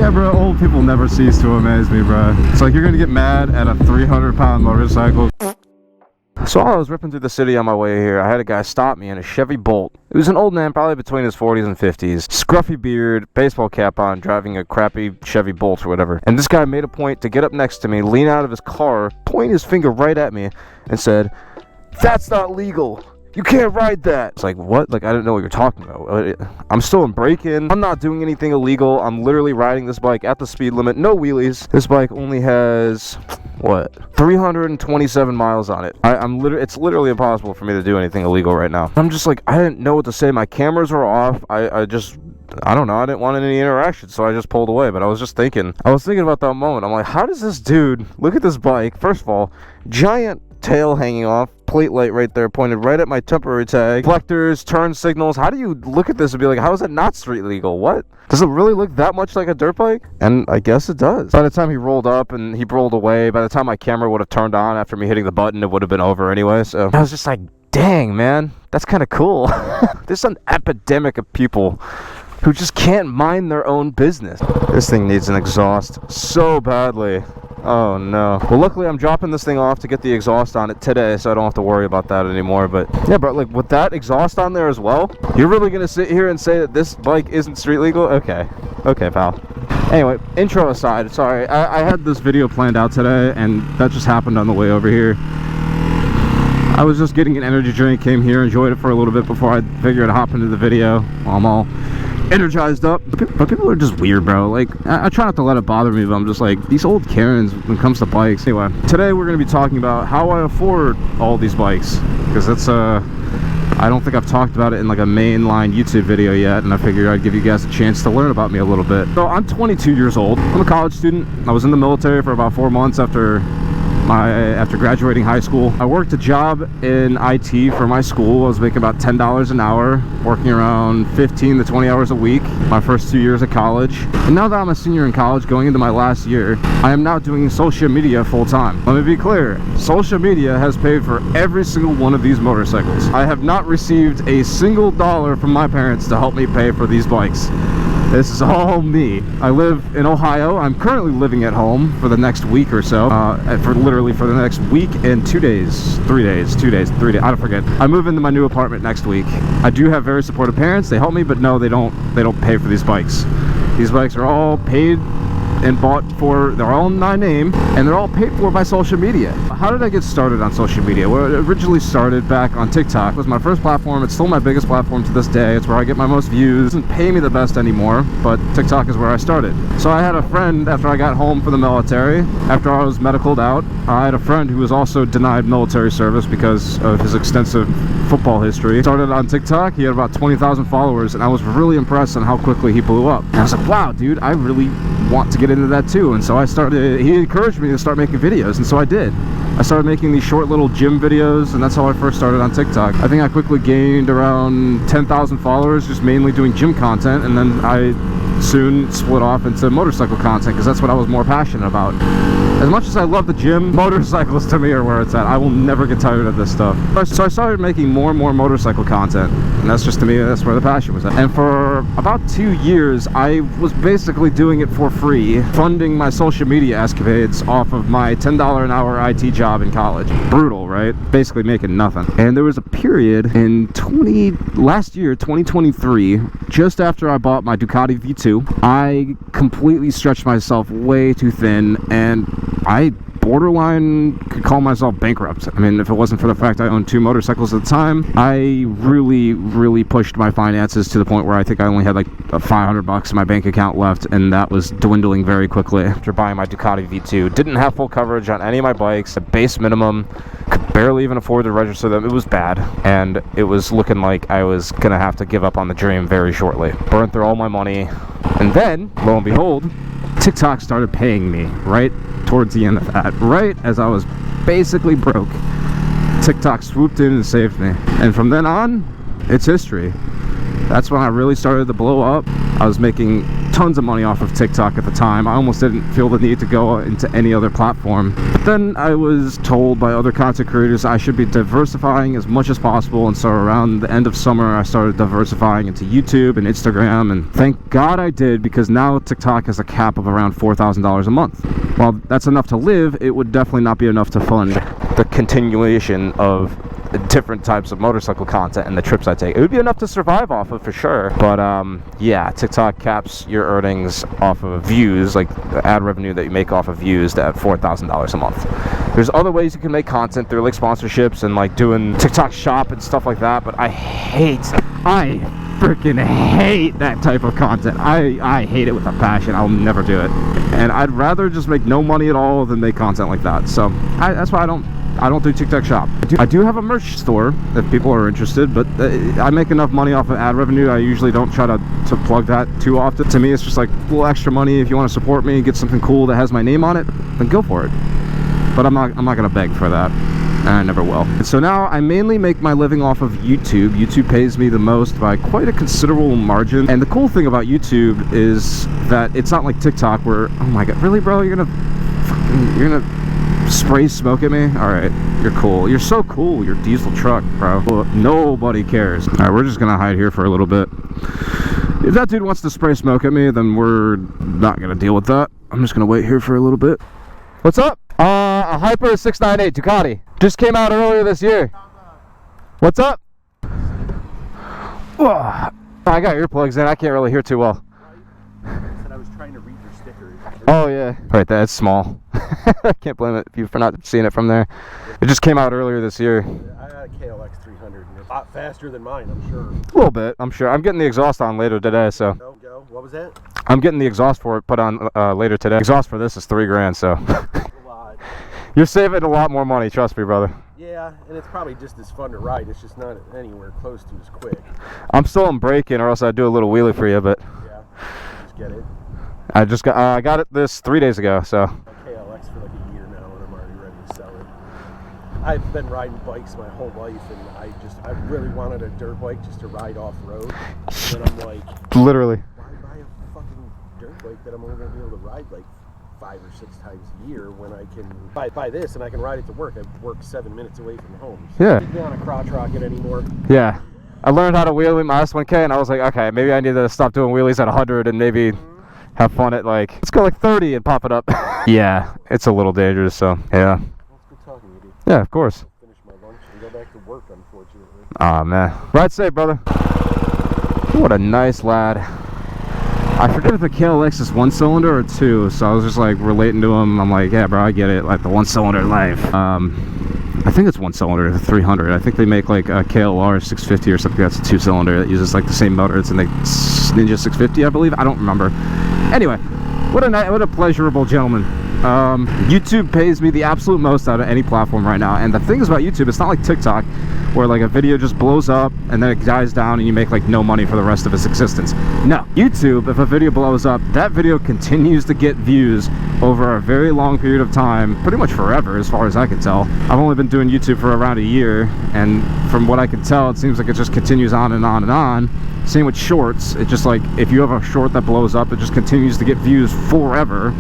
Yeah, bro, old people never cease to amaze me, bro. It's like you're gonna get mad at a 300-pound motorcycle. So while I was ripping through the city on my way here, I had a guy stop me in a Chevy Bolt. He was an old man, probably between his 40s and 50s. Scruffy beard, baseball cap on, driving a crappy Chevy Bolt or whatever. And this guy made a point to get up next to me, lean out of his car, point his finger right at me, and said, "That's not legal. You can't ride that." It's like, what? Like, I didn't know what you're talking about. I'm still in break-in. I'm not doing anything illegal. I'm literally riding this bike at the speed limit. No wheelies. This bike only has, what, 327 miles on it. It's literally impossible for me to do anything illegal right now. I'm just like, I didn't know what to say. My cameras were off. I don't know. I didn't want any interaction, so I just pulled away. But I was thinking about that moment. I'm like, how does this dude look at this bike? First of all, giant tail hanging off, plate light right there pointed right at my temporary tag, reflectors, turn signals. How do you look at this and be like, how is it not street legal? What? Does it really look that much like a dirt bike? And I guess it does. By the time he rolled up and he rolled away, by the time my camera would have turned on after me hitting the button, it would have been over anyway. So I was just like, dang, man, that's kind of cool. There's an epidemic of people who just can't mind their own business. This thing needs an exhaust so badly. Oh no. Well, luckily I'm dropping this thing off to get the exhaust on it today, so I don't have to worry about that anymore. But yeah, but like with that exhaust on there as well, you're really gonna sit here and say that this bike isn't street legal? Okay, pal. Anyway, intro aside, sorry, I had this video planned out today, and that just happened on the way over here. I was just getting an energy drink, came here, enjoyed it for a little bit before I figured I'd hop into the video while I'm all energized up. But people are just weird, bro. Like, I try not to let it bother me, but I'm just like, these old Karens when it comes to bikes. Anyway, today we're going to be talking about how I afford all these bikes, because that's I don't think I've talked about it in like a mainline YouTube video yet, and I figured I'd give you guys a chance to learn about me a little bit. So I'm 22 years old. I'm a college student. I was in the military for about 4 months after graduating high school. I worked a job in IT for my school. I was making about $10 an hour, working around 15 to 20 hours a week my first 2 years of college. And now that I'm a senior in college, going into my last year, I am now doing social media full time. Let me be clear, social media has paid for every single one of these motorcycles. I have not received a single dollar from my parents to help me pay for these bikes. This is all me. I live in Ohio. I'm currently living at home for the next week or so. For the next week and 3 days. I don't forget. I move into my new apartment next week. I do have very supportive parents. They help me, but no, they don't pay for these bikes. These bikes are all paid and bought for, they're all in my name, and they're all paid for by social media. How did I get started on social media? Well, it originally started back on TikTok. It was my first platform. It's still my biggest platform to this day. It's where I get my most views. It doesn't pay me the best anymore, but TikTok is where I started. So I had a friend after I got home from the military, after I was medicaled out, I had a friend who was also denied military service because of his extensive football history. Started on TikTok. He had about 20,000 followers, and I was really impressed on how quickly he blew up. And I was like, wow, dude, I really want to get into that too. And so he encouraged me to start making videos, and so I did. I started making these short little gym videos, and that's how I first started on TikTok. I think I quickly gained around 10,000 followers, just mainly doing gym content, and then I soon split off into motorcycle content because that's what I was more passionate about. As much as I love the gym, motorcycles to me are where it's at. I will never get tired of this stuff. So I started making more and more motorcycle content, and that's just, to me, that's where the passion was at. And for about 2 years, I was basically doing it for free, funding my social media escapades off of my $10 an hour IT job in college. Brutal, right? Basically making nothing. And there was a period in last year, 2023, just after I bought my Ducati V2, I completely stretched myself way too thin, and I borderline could call myself bankrupt. I mean, if it wasn't for the fact I owned 2 motorcycles at the time, I really pushed my finances to the point where I think I only had like $500 in my bank account left, and that was dwindling very quickly. After buying my Ducati V2, didn't have full coverage on any of my bikes, a base minimum, could barely even afford to register them. It was bad, and it was looking like I was gonna have to give up on the dream very shortly. Burned through all my money, and then, lo and behold, TikTok started paying me right towards the end of that. Right as I was basically broke, TikTok swooped in and saved me. And from then on, it's history. That's when I really started to blow up. I was making tons of money off of TikTok at the time. I almost didn't feel the need to go into any other platform. But then I was told by other content creators I should be diversifying as much as possible, and so around the end of summer I started diversifying into YouTube and Instagram, and thank God I did, because now TikTok has a cap of around $4,000 a month. While that's enough to live, it would definitely not be enough to fund the continuation of different types of motorcycle content and the trips I take. It would be enough to survive off of for sure, but yeah, TikTok caps your earnings off of views, like the ad revenue that you make off of views, at $4,000 a month. There's other ways you can make content through like sponsorships and like doing TikTok shop and stuff like that, but I freaking hate that type of content. I hate it with a passion. I'll never do it, and I'd rather just make no money at all than make content like that. So that's why I don't do TikTok shop. I do have a merch store if people are interested, but I make enough money off of ad revenue. I usually don't try to plug that too often. To me, it's just like a little extra money. If you want to support me and get something cool that has my name on it, then go for it. But I'm not gonna beg for that, and I never will. And so now I mainly make my living off of YouTube. YouTube pays me the most by quite a considerable margin. And the cool thing about YouTube is that it's not like TikTok where, oh my god, really, bro? You're gonna spray smoke at me? Alright, you're cool. You're so cool, your diesel truck, bro. Nobody cares. Alright, we're just gonna hide here for a little bit. If that dude wants to spray smoke at me, then we're not gonna deal with that. I'm just gonna wait here for a little bit. What's up? A Hyper 698 Ducati. Just came out earlier this year. What's up? I got earplugs in. I can't really hear too well. I was trying to read your stickers. Oh yeah, right. That's small. I can't blame you for not seeing it from there. It just came out earlier this year. I got a KLX 300, and it's a lot faster than mine, I'm sure. A little bit, I'm sure. I'm getting the exhaust on later today, so. Go. What was that? I'm getting the exhaust for it put on later today. Exhaust for this is $3 grand, so. A lot. You're saving a lot more money, trust me, brother. Yeah, and it's probably just as fun to ride. It's just not anywhere close to as quick. I'm still in braking, or else I'd do a little wheelie for you, but. Yeah, just get it. I got it this 3 days ago, so. KLX for like a year now, and I'm already ready to sell it. I've been riding bikes my whole life, and I really wanted a dirt bike just to ride off road. And I'm like, literally. why buy a fucking dirt bike that I'm only gonna be able to ride like 5 or 6 times a year when I can buy this and I can ride it to work. I work 7 minutes away from home. So Yeah. I can't be on a crotch rocket anymore. Yeah. I learned how to wheelie my S1K, and I was like, okay, maybe I need to stop doing wheelies at 100 and maybe have fun at like, let's go like 30 and pop it up. Yeah, it's a little dangerous, so yeah. Well, it's good talking to you, dude. Yeah, of course. I'll finish my lunch and go back to work, unfortunately. Aw, man. Ride safe, brother. What a nice lad. I forget if the KLX is 1 cylinder or 2, so I was just like relating to him. I'm like, yeah, bro, I get it, like the 1 cylinder life. I think it's 1 cylinder, the 300. I think they make like a KLR 650 or something that's a 2 cylinder that uses like the same motor. It's in the Ninja 650, I believe. I don't remember. Anyway, what a pleasurable gentleman. YouTube pays me the absolute most out of any platform right now, and the thing is about YouTube, it's not like TikTok where like a video just blows up and then it dies down and you make like no money for the rest of its existence. No, YouTube, if a video blows up, that video continues to get views over a very long period of time, pretty much forever as far as I can tell. I've only been doing YouTube for around a year, and from what I can tell, it seems like it just continues on and on and on. Same with shorts. It just like, if you have a short that blows up, it just continues to get views forever.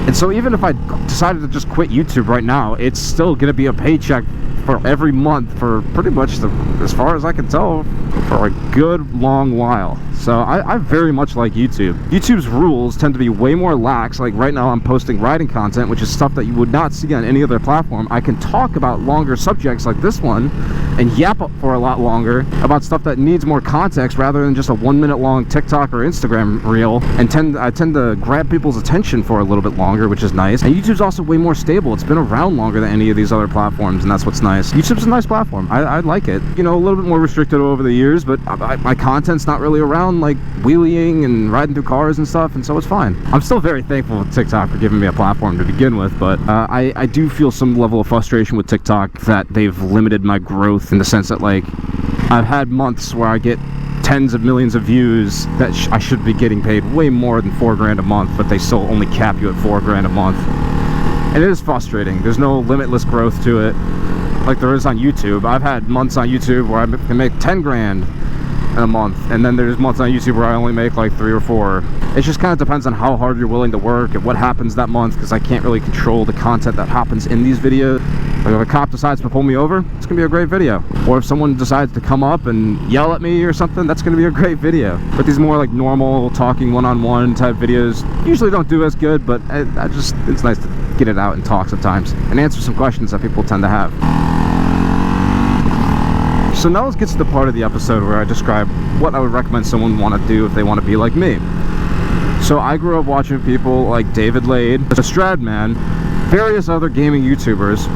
And so even if I decided to just quit YouTube right now, it's still going to be a paycheck for every month for pretty much, as far as I can tell, for a good long while. So I very much like YouTube. YouTube's rules tend to be way more lax. Like right now I'm posting riding content, which is stuff that you would not see on any other platform. I can talk about longer subjects like this one and yap up for a lot longer about stuff that needs more context rather than just a 1 minute long TikTok or Instagram reel, and I tend to grab people's attention for a little bit longer, which is nice. And YouTube's also way more stable. It's been around longer than any of these other platforms, and that's what's nice. YouTube's a nice platform. I like it. You know, a little bit more restricted over the years, but my content's not really around like wheeling and riding through cars and stuff, and so it's fine. I'm still very thankful to TikTok for giving me a platform to begin with, but I do feel some level of frustration with TikTok that they've limited my growth, in the sense that like I've had months where I get tens of millions of views that I should be getting paid way more than $4 grand a month, but they still only cap you at $4 grand a month, and it is frustrating. There's no limitless growth to it like there is on YouTube. I've had months on YouTube where I can make 10 grand in a month, and then there's months on YouTube where I only make like 3 or 4. It just kind of depends on how hard you're willing to work and what happens that month, because I can't really control the content that happens in these videos. Like if a cop decides to pull me over, it's gonna be a great video. Or if someone decides to come up and yell at me or something, that's gonna be a great video. But these more like normal talking one-on-one type videos usually don't do as good, but it's nice to get it out and talk sometimes and answer some questions that people tend to have. So now let's get to the part of the episode where I describe what I would recommend someone want to do if they want to be like me. So I grew up watching people like David Lade, the Stradman, various other gaming YouTubers,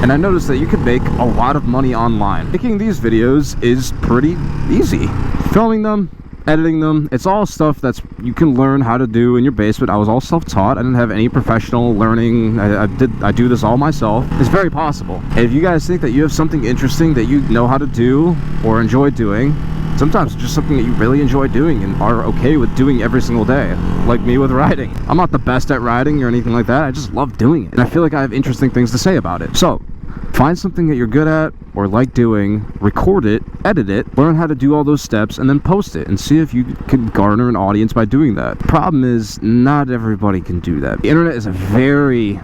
and I noticed that you could make a lot of money online. Making these videos is pretty easy. Filming them, editing them, it's all stuff that's you can learn how to do in your basement. I was all self-taught. I didn't have any professional learning. I do this all myself. It's very possible. And if you guys think that you have something interesting that you know how to do or enjoy doing, sometimes it's just something that you really enjoy doing and are okay with doing every single day, like me with riding. I'm not the best at riding or anything like that. I just love doing it, and I feel like I have interesting things to say about it. So find something that you're good at or like doing, record it, edit it, learn how to do all those steps, and then post it and see if you can garner an audience by doing that. The problem is not everybody can do that. The internet is a very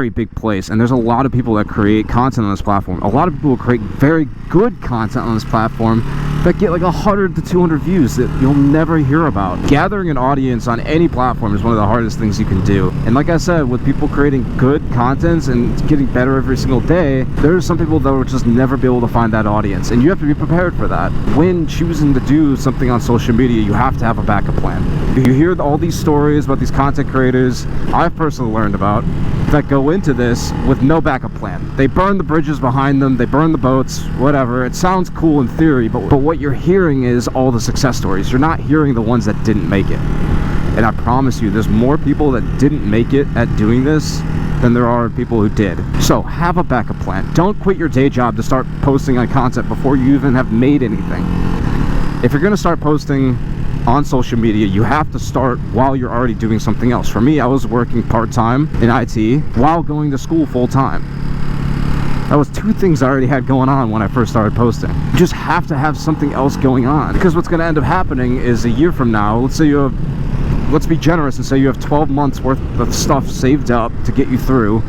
big place, and there's a lot of people that create content on this platform. A lot of people will create very good content on this platform that get like 100 to 200 views that you'll never hear about. Gathering an audience on any platform is one of the hardest things you can do. And like I said, with people creating good contents and getting better every single day, there's some people that will just never be able to find that audience, and you have to be prepared for that. When choosing to do something on social media, you have to have a backup plan. You hear all these stories about these content creators I've personally learned about that go into this with no backup plan. They burn the bridges behind them, they burn the boats, whatever. It sounds cool in theory, but what you're hearing is all the success stories. You're not hearing the ones that didn't make it. And I promise you, there's more people that didn't make it at doing this than there are people who did. So have a backup plan. Don't quit your day job to start posting on content before you even have made anything. If you're gonna start posting on social media, you have to start while you're already doing something else. For me, I was working part-time in IT while going to school full-time. That was 2 things I already had going on when I first started posting. You just have to have something else going on, because what's going to end up happening is a year from now, let's be generous and say you have 12 months worth of stuff saved up to get you through.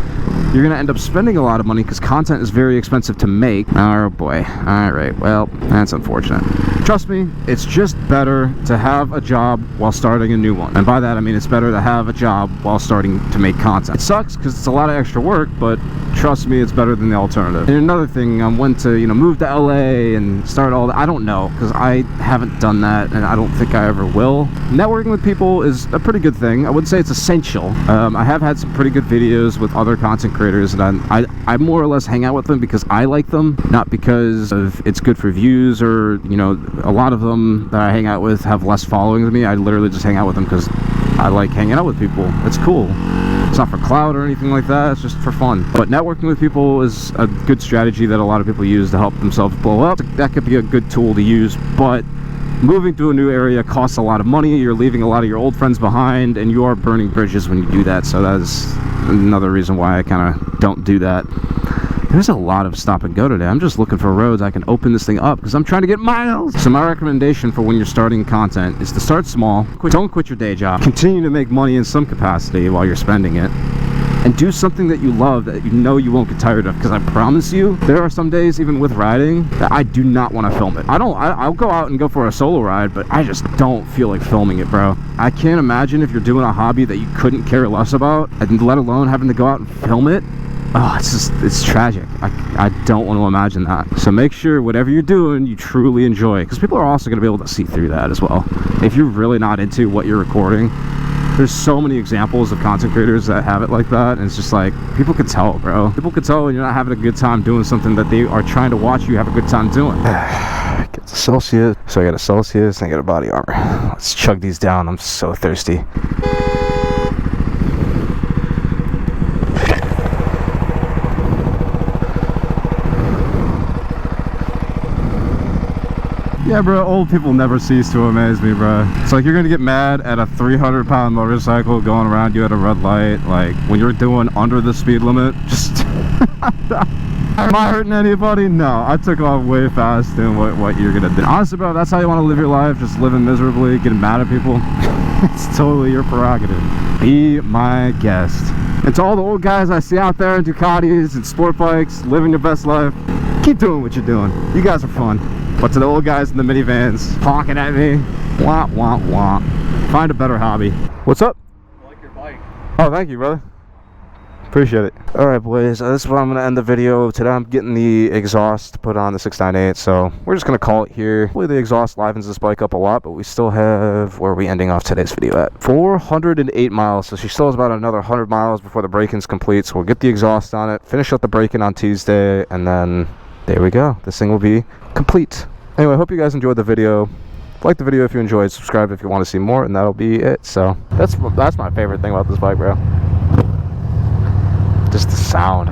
You're going to end up spending a lot of money because content is very expensive to make. Oh boy. Alright, well, that's unfortunate. Trust me, it's just better to have a job while starting a new one. And by that I mean it's better to have a job while starting to make content. It sucks because it's a lot of extra work, but trust me, it's better than the alternative. And another thing, when to move to LA and start all that, I don't know, because I haven't done that and I don't think I ever will. Networking with people is a pretty good thing. I wouldn't say it's essential. I have had some pretty good videos with other content creators, and I more or less hang out with them because I like them, not because of it's good for views or, a lot of them that I hang out with have less following than me. I literally just hang out with them because I like hanging out with people. It's cool. It's not for clout or anything like that, it's just for fun. But networking with people is a good strategy that a lot of people use to help themselves blow up. That could be a good tool to use, but moving to a new area costs a lot of money. You're leaving a lot of your old friends behind, and you are burning bridges when you do that. So that's another reason why I kind of don't do that. There's a lot of stop and go today. I'm just looking for roads I can open this thing up because I'm trying to get miles. So my recommendation for when you're starting content is to start small. Don't quit your day job. Continue to make money in some capacity while you're spending it. And do something that you love that you know you won't get tired of, because I promise you, there are some days, even with riding, that I do not want to film it. I'll go out and go for a solo ride, but I just don't feel like filming it, bro. I can't imagine if you're doing a hobby that you couldn't care less about, and let alone having to go out and film it. Oh, it's tragic. I don't want to imagine that. So make sure whatever you're doing, you truly enjoy it, because people are also going to be able to see through that as well. If you're really not into what you're recording, there's so many examples of content creators that have it like that, and it's just like, people can tell, bro. People can tell when you're not having a good time doing something that they are trying to watch you have a good time doing. Get the Celsius. So I got a Celsius and I got a body armor. Let's chug these down. I'm so thirsty. Yeah, bro, old people never cease to amaze me, bro. It's like you're gonna get mad at a 300-pound motorcycle going around you at a red light. Like, when you're doing under the speed limit, just Am I hurting anybody? No, I took off way fast than what you're gonna do. Honestly, bro, that's how you want to live your life, just living miserably, getting mad at people. It's totally your prerogative. Be my guest. And to all the old guys I see out there in Ducatis and sport bikes, living your best life, keep doing what you're doing. You guys are fun. But to the old guys in the minivans honking at me, wah, wah, wah. Find a better hobby. What's up? I like your bike. Oh, thank you, brother. Appreciate it. Alright, boys, this is where I'm going to end the video. Today I'm getting the exhaust put on the 698, so we're just going to call it here. Hopefully the exhaust livens this bike up a lot, but we still have, where are we ending off today's video at? 408 miles, so she still has about another 100 miles before the break-in's complete, so we'll get the exhaust on it, finish up the break-in on Tuesday, and then there we go. This thing will be complete. Anyway, I hope you guys enjoyed the video. Like the video if you enjoyed, subscribe if you want to see more, and that'll be it. So that's my favorite thing about this bike, bro. Just the sound.